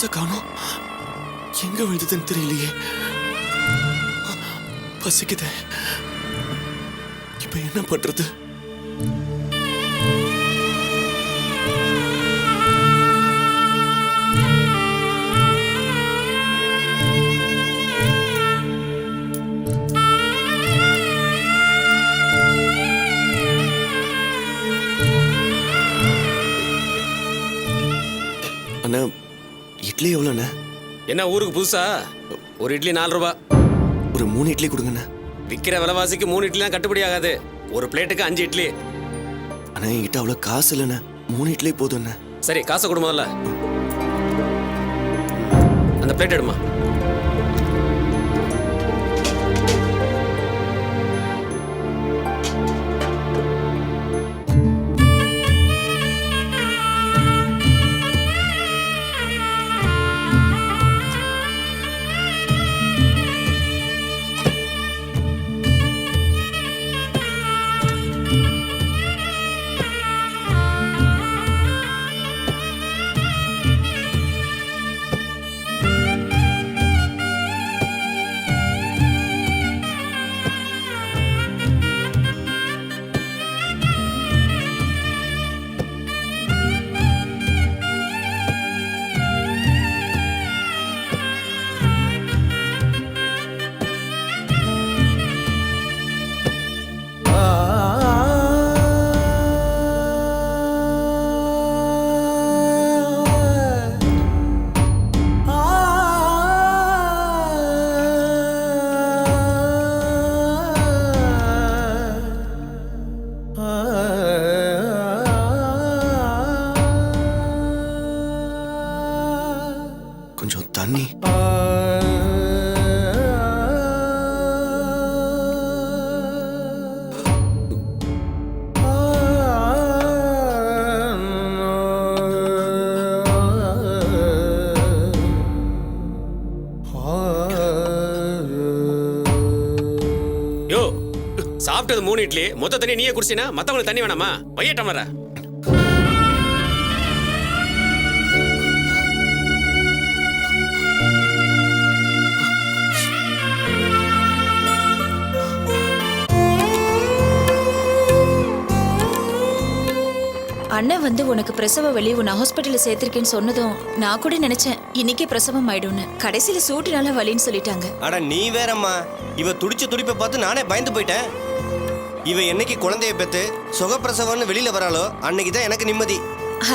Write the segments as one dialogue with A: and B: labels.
A: பர்ஸ காணோம். எங்க விழுந்ததுன்னு தெரியலையே. பசிக்குதே. இப்ப என்ன பண்றது? அண்ணா, இட்லி எவ்வளோண்ணே?
B: என்ன ஊருக்கு புதுசா? ஒரு இட்லி 4 ரூபா.
A: ஒரு 3 இட்லி கொடுங்கண்ணே.
B: விற்கிற விலைவாசிக்கு 3 இட்லிலாம் கட்டுப்படி ஆகாது. ஒரு பிளேட்டுக்கு 5 இட்லி.
A: அண்ணா, என்கிட்ட அவ்வளோ காசு இல்லைண்ணே. 3 இட்லி போதும்ண்ணே.
B: சரி, காசை கொடு முதல்ல. அந்த பிளேட் எடுமா.
A: கொஞ்சம் தண்ணி.
B: யோ, சாப்பிட்டது 3 இட்லி. மொத்த தண்ணி நீயே குடிச்சினா மத்தவங்களுக்கு தண்ணி வேணாமா? வையட்டம் வர.
C: அண்ணன் வந்து உனக்கு பிரசவ வலி உன்னை ஹாஸ்பிட்டல்ல சேர்த்திருக்கேன்னு சொன்னதும் நான் கூட நினைச்சேன் இன்னைக்கே பிரசவம் ஆயிடும்னு. கடைசியில சூட்டுனால வலின்னு சொல்லிட்டாங்க.
D: அட நீ வேறம்மா, இவ துடிச்ச துடிப்பை பார்த்து நானே பயந்து போயிட்டேன். இவ என்னைக்கு குழந்தைய பெத்து சுகப்பிரசவம்னு வெளியில வராளோ அன்னைக்கு தான் எனக்கு நிம்மதி.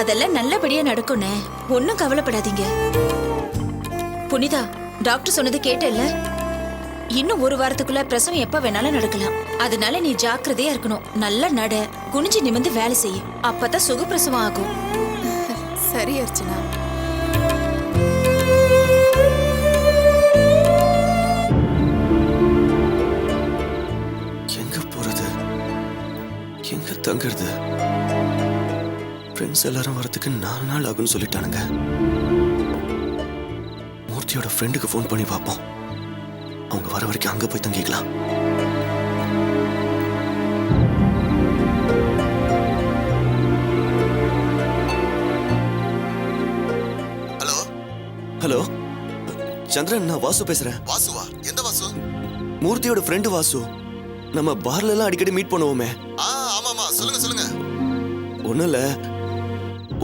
C: அதெல்லாம் நல்லபடியா நடக்கும்னே, ஒன்னும் கவலைப்படாதீங்க. புனிதா, டாக்டர் சொன்னது கேட்டல்ல? இன்னும் 1 வாரத்துக்குள்ள பிரசவம் எப்ப வேணாலும் நடக்கலாம். அதனால நீ ஜாக்கிரதையா இருக்கணும். நல்லா நட, குனிஞ்சு நிமிந்து வேலை செய்ய. அப்பதான் சுகப்பிரசவம் ஆகும்.
E: சரி அர்ச்சனா.
A: எங்க போறது? எங்க தங்குறது? ஃப்ரெண்ட்ஸ் எல்லாரும் வரதுக்கு 4 நாள் ஆகும்னு சொல்லிட்டானுங்க. மூர்த்தியோட ஃப்ரெண்டுக்கு ஃபோன் பண்ணி பார்ப்போம். அவங்க வர வரைக்கும் அங்க போய் தங்கிக்கலாம். ஹலோ ஹலோ சந்திரன், நான் வாசு பேசுறேன்.
F: வாசுவா? எந்த வாசு?
A: மூர்த்தியோட ஃப்ரெண்டு வாசு. நம்ம பார்ல எல்லாம் அடிக்கடி மீட் பண்ணுவோமே.
F: ஆமாமா, சொல்லுங்க சொல்லுங்க.
A: ஒண்ணும் இல்ல,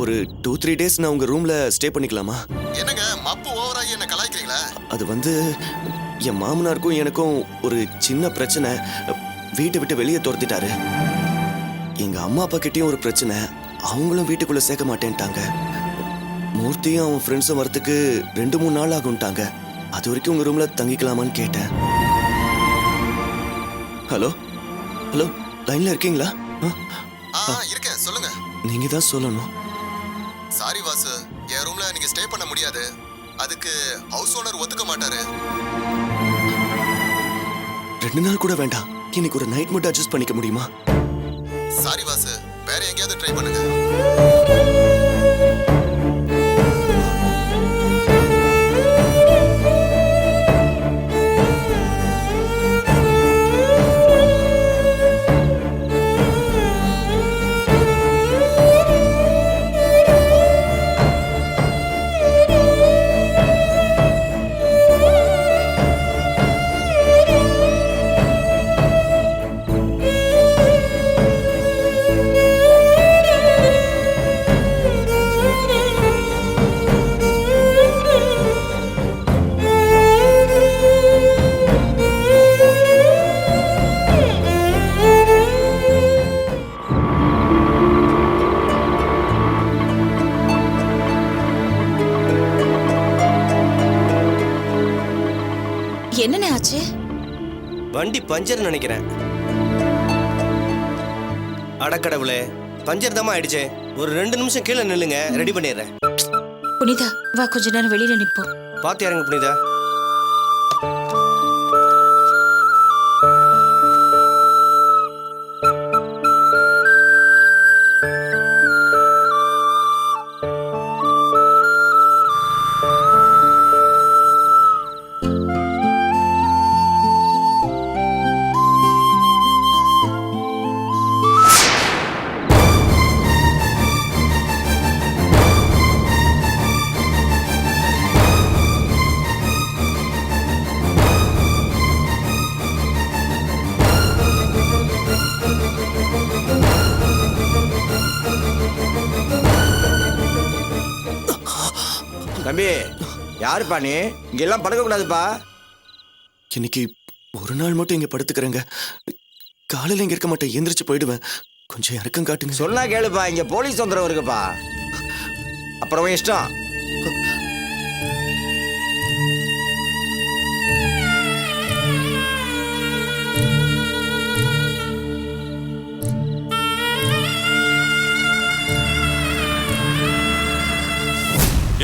A: ஒரு 2-3 டேஸ் நான் உங்க ரூம்ல ஸ்டே பண்ணிக்கலாமா?
F: என்னங்க மப்பு ஓவராகி என்ன கலாய்க்கிறீங்களா?
A: அது வந்து என் மாமனாருக்கும் எனக்கும் ஒரு சின்ன பிரச்சனை. வீட்டை விட்டு வெளியே துரத்திட்டாரு. எங்க அம்மா அப்பா கிட்டயும் ஒரு பிரச்சனை. அவங்களும் வீட்டுக்குள்ள சேர்க்க மாட்டேன்ட்டாங்க. மூர்த்தியும் அவன் ஃப்ரெண்ட்ஸும் வரத்துக்கு 2-3 நாள் ஆகும்ட்டாங்க. அது வரைக்கும் உங்க ரூம்ல தங்கிக்கலாமான்னு கேட்டேன். ஹலோ ஹலோ, லைன்ல இருக்கீங்களா?
F: இருக்கேன், சொல்லுங்க.
A: நீங்க தான் சொல்லணும்.
F: சாரி வாசு, என் ரூம்ல நீங்க ஸ்டே பண்ண முடியாது. அதுக்கு ஹவுஸ் ஓனர் ஒத்துக்க மாட்டாரு.
A: 2 நாள் கூட வேண்டாம். இன்னைக்கு ஒரு நைட் மட்டும் அட்ஜஸ்ட் பண்ணிக்க முடியுமா?
F: சாரி வாசு, வேற எங்கேயாவது ட்ரை பண்ணுங்க.
D: வண்டி பஞ்சர் நினைக்கிறேன். அடக்கடவுளே, பஞ்சர் தாமா ஆயிடுச்சு. ஒரு 2 நிமிஷம் கீழே நில்லுங்க, ரெடி பண்ணிடுறேன்.
C: புனிதா வா கொஞ்ச நேரம் வெளியில நிப்போம்.
D: பார்த்து இறங்க புனிதா.
G: தம்பி, யாருப்பா நீ? இங்கெல்லாம் படுக்கக்கூடாதுப்பா.
A: இன்னைக்கு ஒரு நாள் மட்டும் இங்க படுத்துக்கிறேங்க. காலையில இங்க இருக்க மாட்டேன், எந்திரிச்சு போயிடுவேன். கொஞ்சம் இறக்கம் காட்டுங்க.
G: சொன்னா கேளுப்பா, இங்க போலீஸ் தொந்தரவு இருக்குப்பா. அப்புறம் உன் இஷ்டம்.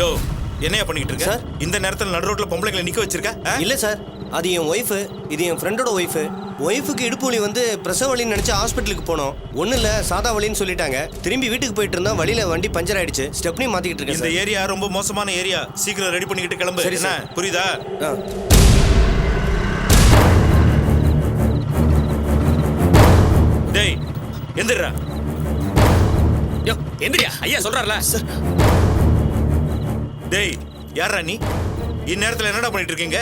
H: யோ, என்னையா பண்ணிட்டு இருக்க?
D: சார்?
H: இந்த நேரத்துல நடு ரோட்ல பொம்பளைங்களை நிக்க வச்சிருக்க?
D: இல்ல சார், அது என் ஒய்ஃபு, இது என் ஃப்ரெண்டோட ஒய்ஃபு. ஒய்ஃபுக்கு இடுப்பு வலி வந்து பிரசவ வலின்னு நினைச்சு ஹாஸ்பிட்டலுக்கு போனோம். ஒன்றும் இல்லை, சாதா வலின்னு சொல்லிட்டாங்க. திரும்பி வீட்டுக்கு போயிட்டு இருந்தா வழியில வண்டி பஞ்சர் ஆயிடுச்சு. ஸ்டெப்னி மாத்திக்கிட்டு இருக்கேன்
H: இந்த
D: சார்.
H: ஏரியா ரொம்ப மோசமான ஏரியா. சீக்கிரம் ரெடி பண்ணிக்கிட்டு கிளம்பு.
D: சரி,
H: என்ன
D: சார்.
H: புரியுதா?
D: ஆ.
H: டேய், எந்திரா.
B: யோ எந்திரியா, ஐயா சொல்றாருல.
A: சார்,
H: டேய், யாரா நீ? இந்நேரத்துல என்னடா பண்ணிட்டு இருக்கீங்க?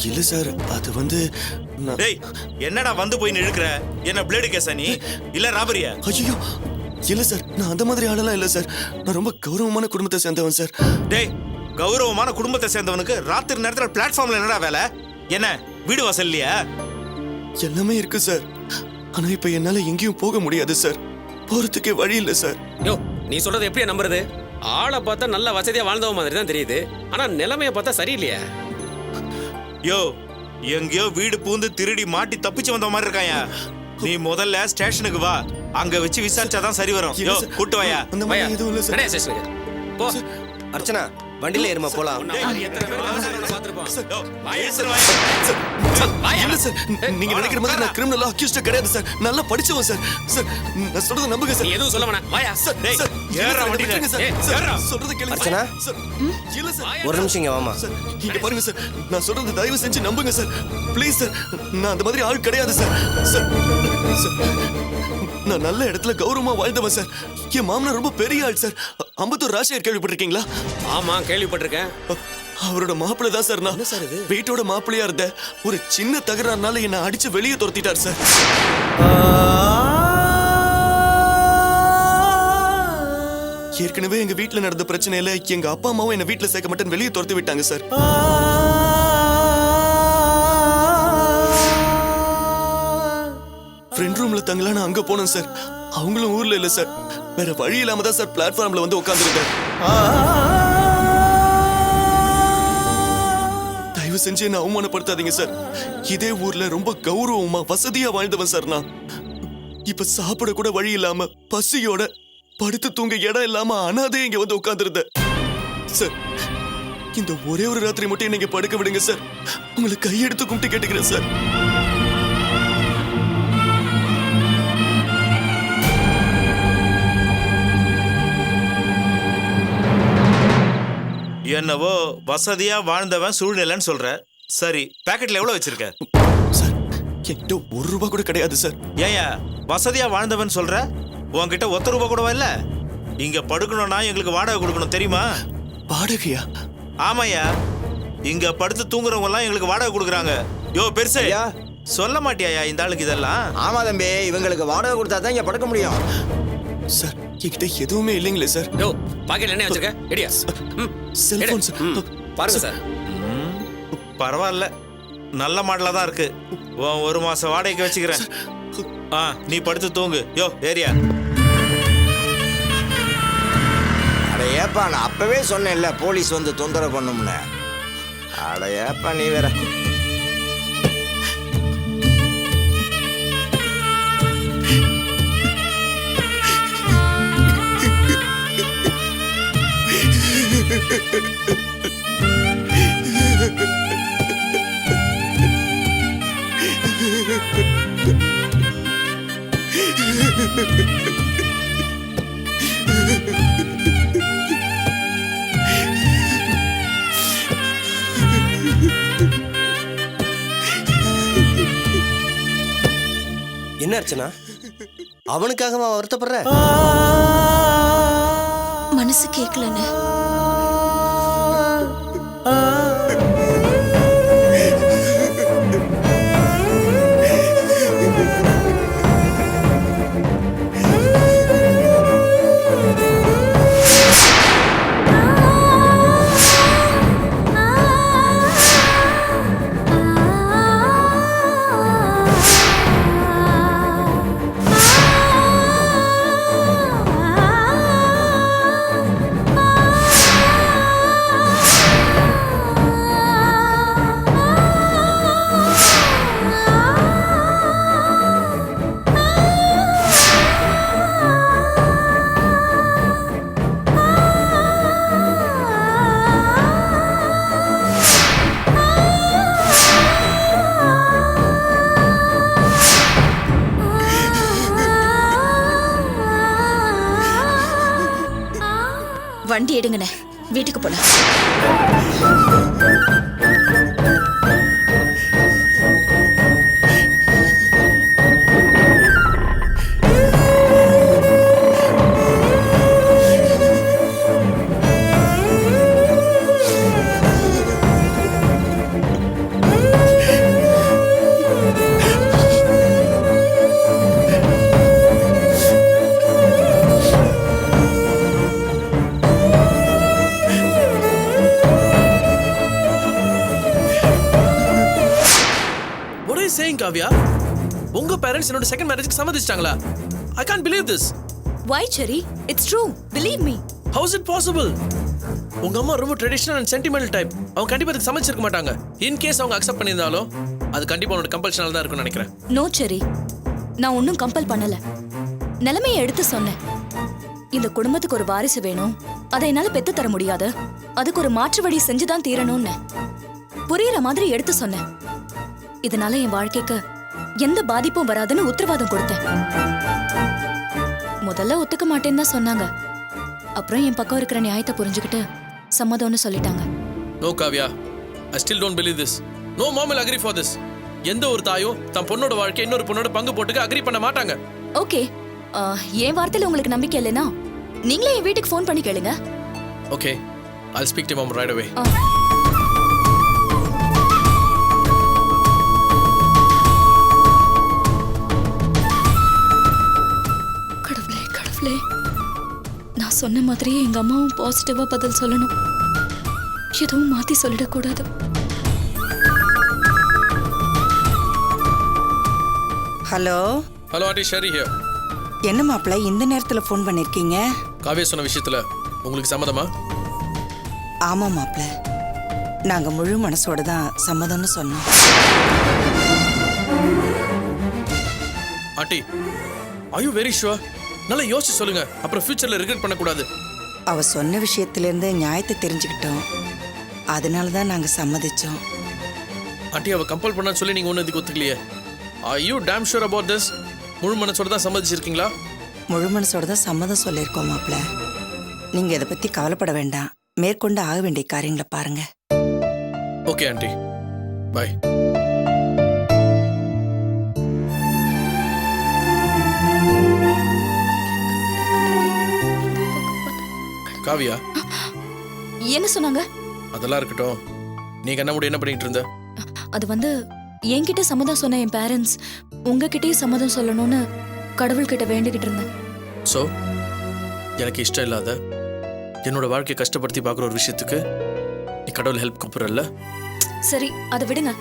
A: இல்ல சார், அது வந்து நான்-
H: டேய், என்னடா வந்து போய் இழுக்கிற? என்ன பிளேடு கேஸா நீ? இல்ல ராபரியா?
A: ஐயோ இல்ல சார், நான் அந்த மாதிரி ஆளெல்லாம் இல்ல சார். நான் ரொம்ப கௌரவமான குடும்பத்தை சேர்ந்தவன் சார்.
H: டேய், கௌரவமான குடும்பத்தை சேர்ந்தவனுக்கு ராத்திரி நேரத்துல பிளாட்ஃபார்ம்ல என்னடா வேலை? என்ன வீடு வாசல் இல்லையா?
A: எல்லாமே இருக்கு சார். ஆனா இப்ப என்னால எங்கேயும் போக முடியாது சார். போறதுக்கே வழி இல்ல சார்.
B: யோ நீ சொல்றது எப்படியா நம்புறது? ஆளை பார்த்தா நல்ல வசதியா வாழ்ந்தவ மாதிரி தான் தெரியுது. ஆனா நிலைமைய பார்த்தா சரியில்லையா?
H: யோ, எங்கேயோ வீடு பூந்து திருடி மாட்டி தப்பிச்சு வந்த மாதிரி இருக்காயா? நீ முதல்ல ஸ்டேஷனுக்கு வா, அங்க வச்சு விசாரிச்சாதான் சரி வரும்.
A: இல்ல
H: யோ,
A: சார்.
H: கூட்டு வாயா.
A: அந்த
B: வாயா,
A: மாதிரி எதுவும் இல்ல சார்.
B: நடே ஸ்டேஷனுக்கு போ.
D: அர்ச்சனா, வண்டியில ஏறுமா போலாம்.
B: உன்னை மாதிரி எத்தனை பேர் விவசாயிகளை பார்த்திருப்போம்.
H: யோ,
B: வாயா.
H: பேசுற வாயா.
B: வாயா.
A: இல்ல சார், நீங்க நினைக்கிற மாதிரி நான் கிரிமினல் அக்யூஸ்ட் கிடையாது சார். நல்லா படிச்சவன் சார். சார், நான் சொல்றத நம்புங்க
B: நீ
A: சார்.
B: எதுவும் சொல்ல வேணாம். வாயா.
A: சார்,
H: டேய்,
A: சார், இல்ல
H: ஏறுடா
A: சார்,
H: வண்டியில.
A: விட்டுருங்க சார்.
B: ஏய்,
A: சார்,
B: ஏறுடா.
A: சொல்றத கேளுங்க
D: அர்ச்சனா?
A: சார். இல்ல சார்.
D: ஒரு நிமிஷம் இங்க வாமா.
A: சார், இங்க பாருங்க சார், நான் சொல்றது தயவு செஞ்சு நம்புங்க சார். ப்ளீஸ் சார், நான் அந்த மாதிரி ஆள் கிடையாது சார். சார், சார், நான் நல்ல இடத்துல கௌரவமா வாழ்ந்தவன் சார். என் மாமனார் ரொம்ப பெரிய ஆள் சார். அம்பத்தூர் ராஜசேகர் கேள்விப்பட்டிருக்கீங்களா?
B: ஆமா கேள்விப்பட்டிருக்கேன்.
A: அவரோட மாப்பிள்ளை தான் சார் நான். வீட்டோட மாப்பிள்ளையா இருந்த ஒரு சின்ன தகராறுனால என்ன அடிச்சு வெளியே துரத்திட்டார் சார். ஏற்கனவே எங்க வீட்ல நடந்த பிரச்சனையில எங்க அப்பா அம்மாவும் என்ன வீட்ல சேர்க்க மாட்டேன்னு வெளியே துரத்தி விட்டாங்க சார். ஃப்ரெண்ட் ரூம்ல தங்கலான்னு அங்க போனோம் சார். அவங்களும் ஊர்ல இல்ல சார். வேற வழி இல்லாம தான் சார் பிளாட்ஃபார்ம்ல வந்து உட்கார்ந்துருக்கேன். தயவு செஞ்சு என்ன அவமானப்படுத்தாதீங்க சார். இதே ஊர்ல ரொம்ப கௌரவமா வசதியா வாழ்ந்தவன் சார் நான். இப்ப சாப்பிட கூட வழி இல்லாம பசியோட படுத்து தூங்க இடம் இல்லாம அனாதே இங்க வந்து உட்கார்ந்துருந்தேன் சார். இந்த ஒரே ஒரு ராத்திரி மட்டும் நீங்க படுக்க விடுங்க சார். உங்களை கையெடுத்து கும்பிட்டு கேட்டுக்கிறேன் சார்.
H: என்னவோ வசதியா வாழ்ந்தவன் சூழ்நிலைன்னு சொல்ற. சரி, பாக்கெட்ல எவ்வளவு வச்சிருக்க?
A: சார், என்கிட்ட ₹1 கூட கிடையாது சார்.
H: ஏயா வசதியா வாழ்ந்தவன் சொல்ற? உன்கிட்ட ₹1 கூடவா இல்ல? இங்க படுக்கணும்னா எங்களுக்கு வாடகை கொடுக்கணும் தெரியுமா?
A: வாடகையா?
H: ஆமாயா, இங்க படுத்து தூங்குறவங்க எல்லாம் எங்களுக்கு வாடகை கொடுக்குறாங்க. யோ பெருசு,
G: ஐயா.
H: சொல்ல மாட்டியாயா இந்த ஆளுக்கு இதெல்லாம்?
G: ஆமா தம்பி, இவங்களுக்கு வாடகை கொடுத்தா தான் இங்க படுக்க முடியும்.
A: சார், என்கிட்ட எதுவுமே இல்லைங்களே சார்.
B: யோ பாக்கெட்ல என்ன வச்சிருக்க? எடியா.
A: Cellphone sir.
B: பாருங்க சார்.
H: பரவாயில்ல, நல்ல மாடலா தான் இருக்கு. உன் 1 மாசம் வாடகைக்கு வச்சுக்கிறேன். நீ படுத்து தூங்கு. யோ ஏரியா.
G: அட ஏப்பா, நான் அப்பவே சொன்னேன்ல போலீஸ் வந்து தொந்தரவு பண்ணும்னு. அட ஏப்பா நீ வேற.
D: என்ன அர்ச்சனா, அவனுக்காகவா வருத்தப்படுற?
C: மனசு கேட்கலன்னு. வண்டி எடுங்கண்ணே, வீட்டுக்கு போலாம்.
I: காவ்யா, உங்க பேரண்ட்ஸ் என்னோட செகண்ட் மேரேஜ்க்கு சம்மதிச்சிட்டாங்களா? I can't believe this.
C: Why, Cherry? It's true. Believe me.
I: How is it possible? உங்க அம்மா ரொம்ப ட்ரெடிஷனல் அண்ட் சென்டிமெண்டல் டைப். அவங்க கண்டிப்பா அதுக்கு சம்மதிச்சிருக்க மாட்டாங்க. இன் கேஸ் அவங்க அக்செப்ட் பண்ணியிருந்தாலும் அது கண்டிப்பா உன்னோட கம்பல்ஷனால தான் இருக்கும்னு நினைக்கிறேன்.
C: நோ செரி, நான் ஒன்றும் கம்பல் பண்ணல. நிலைமையை எடுத்து சொன்னேன். இந்த குடும்பத்துக்கு ஒரு வாரிசு வேணும், அதை என்னால பெத்து தர முடியாது, அதுக்கு ஒரு மாற்று வழி செஞ்சுதான் தீரணும்னு புரியுற மாதிரி எடுத்து சொன்னேன். இதனால என் வாழ்க்கைக்கு எந்த பாதிப்பும் வராதுன்னு உத்தரவாதம் கொடுத்தேன். முதல்ல ஒத்துக்க மாட்டேன்னு தான் சொன்னாங்க. அப்புறம் என் பக்கம் இருக்கிற நியாயத்தை புரிஞ்சுக்கிட்டு சம்மதம்னு சொல்லிட்டாங்க.
I: No Kavya, I still don't believe this. No mom will agree for this. எந்த ஒரு தாயும் தன் பொண்ணோட வாழ்க்கை இன்னொரு பொண்ணோட பங்கு போட்டுக்க அக்ரி பண்ண மாட்டாங்க.
C: ஓகே, என் வார்த்தையில உங்களுக்கு நம்பிக்கை இல்லைன்னா நீங்களே என் வீட்டுக்கு ஃபோன் பண்ணி கேளுங்க.
I: Okay, I'll speak to mom right away. நான் சொன்ன மாதிரியே எங்க அம்மாவும் பாசிட்டிவா பதில் சொல்லணும். எதுவும் மாத்தி சொல்லிடக்கூடாது.
J: Hello
I: hello aunty, Sherry here.
J: என்ன மாப்பிள்ள இந்த நேரத்துல ஃபோன் பண்ணிருக்கீங்க?
I: காவ்யா சொன்ன விஷயத்துல உங்களுக்கு சம்மதமா?
J: ஆமா மாப்பிள்ள, நாங்க முழு மனசோட தான் சம்மதம்னு சொன்னோம்.
I: Aunty, are you very sure? நல்லா யோசிச்சு சொல்லுங்க, அப்புறம் ஃபியூச்சர்ல ரிக்ரெட் பண்ணக்கூடாது.
J: அவ சொன்ன விஷயத்துல இருந்து நியாயத்தை தெரிஞ்சுக்கிட்டோம், அதனால தான் நாங்க சம்மதிச்சோம்.
I: ஆண்டி, அவ கம்பல் பண்ணான்னு சொல்லி நீங்க ஒன்னும் இதுக்கு ஒத்துக்கலையே. Are you damn sure about this? முழு மனசோட தான் சம்மதிச்சிருக்கீங்களா?
J: முழு மனசோட தான் சம்மதம் சொல்லியிருக்கோம் மாப்பிள்ள. நீங்க இதை பத்தி கவலைப்பட வேண்டாம், மேற்கொண்டு ஆக வேண்டிய காரியங்களை பாருங்க.
I: Okay aunty, by. காவியா,
C: என்ன சொன்னாங்க?
I: அதெல்லாம் இருக்கட்டும், நீ கண்ண முடியும் என்ன பண்ணிட்டு இருந்த?
C: அது வந்து என்கிட்ட சம்மதம் சொன்ன என் பேரண்ட்ஸ் உங்ககிட்டயே சம்மதம் சொல்லணும்னு கடவுள்கிட்ட வேண்டிக்கிட்டு இருந்தேன்.
I: சோ எனக்கு இஷ்டம் இல்லாத என்னோட வாழ்க்கையை கஷ்டப்படுத்தி பார்க்குற ஒரு விஷயத்துக்கு நீ கடவுள் ஹெல்ப் கூப்பிடுறல்ல?
C: சரி, அதை விடுங்க.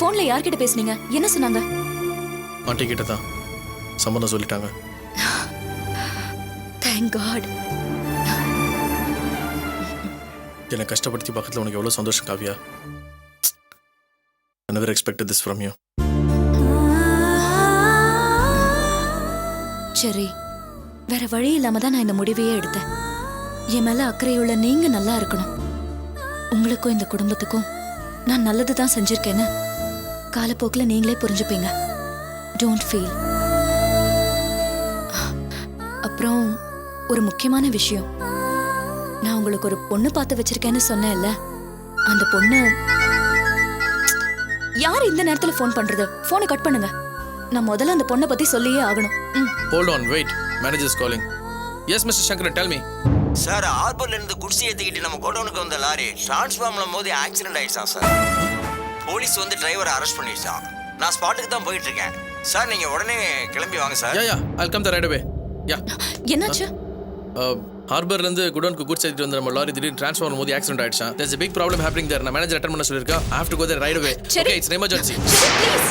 C: போன்ல யார்கிட்ட பேசுனீங்க? என்ன சொன்னாங்க?
I: ஆண்டி கிட்ட தான் சம்மதம் சொல்லிட்டாங்க.
C: Thank God.
I: என்னை கஷ்டப்படுத்தி பக்கத்தில் உனக்கு எவ்வளோ சந்தோஷம் Kavya. I never expected this from you.
C: சரி, வேற வழி இல்லாம தான் நான் இந்த முடிவையே எடுத்தேன். என் மேல அக்கறையுள்ள நீங்க நல்லா இருக்கணும். உங்களுக்கும் இந்த குடும்பத்துக்கும் நான் நல்லது தான் செஞ்சிருக்கேன்னு காலப்போக்கில் நீங்களே புரிஞ்சுப்பீங்க. Don't feel. அப்புறம் ஒரு முக்கியமான விஷயம், நான் உங்களுக்கு ஒரு பொண்ணு பார்த்து வச்சிருக்கேன்னு சொன்னேன்ல, அந்த பொண்ணு யார் இந்த நேரத்துல ஃபோன் பண்றது? போனை கட் பண்ணுங்க. நான் முதல்ல அந்த பொண்ணை பத்தி சொல்லியே ஆகணும்.
I: Hold on, wait. Manager is calling. Yes mister Sankaran, tell me.
G: Sir ஹார்பர்ல இருந்து குடிசை ஏற்றிக்கிட்டு நம்ம கோடவுனுக்கு வந்த லாரி டிரான்ஸ்ஃபார்ம்ல மோதி ஆக்சிடென்ட் ஆயிடுச்சான் சார். போலீஸ் வந்து டிரைவரை அரெஸ்ட் பண்ணிடுச்சான். நான் ஸ்பாட்டுக்கு தான் போயிட்டு இருக்கேன் சார். நீங்க உடனே கிளம்பி வாங்க sir.
I: Yeah I'll come the right away. யா.
C: என்னாச்சு?
I: ஹார்பர்ல இருந்து குடோனுக்கு கூட்ஸ் ஏற்றிட்டு வந்த நம்ம லாரி திடீர்னு டிரான்ஸ்ஃபார்மர் மோதி ஆக்சிடென்ட் ஆயிடுச்சான். There's a big problem happening there. நான் மேனேஜர் அட்டெண்ட் பண்ண சொல்லிருக்கேன். I have to go there right away.
C: சரி.
I: Okay, it's an emergency.
C: Please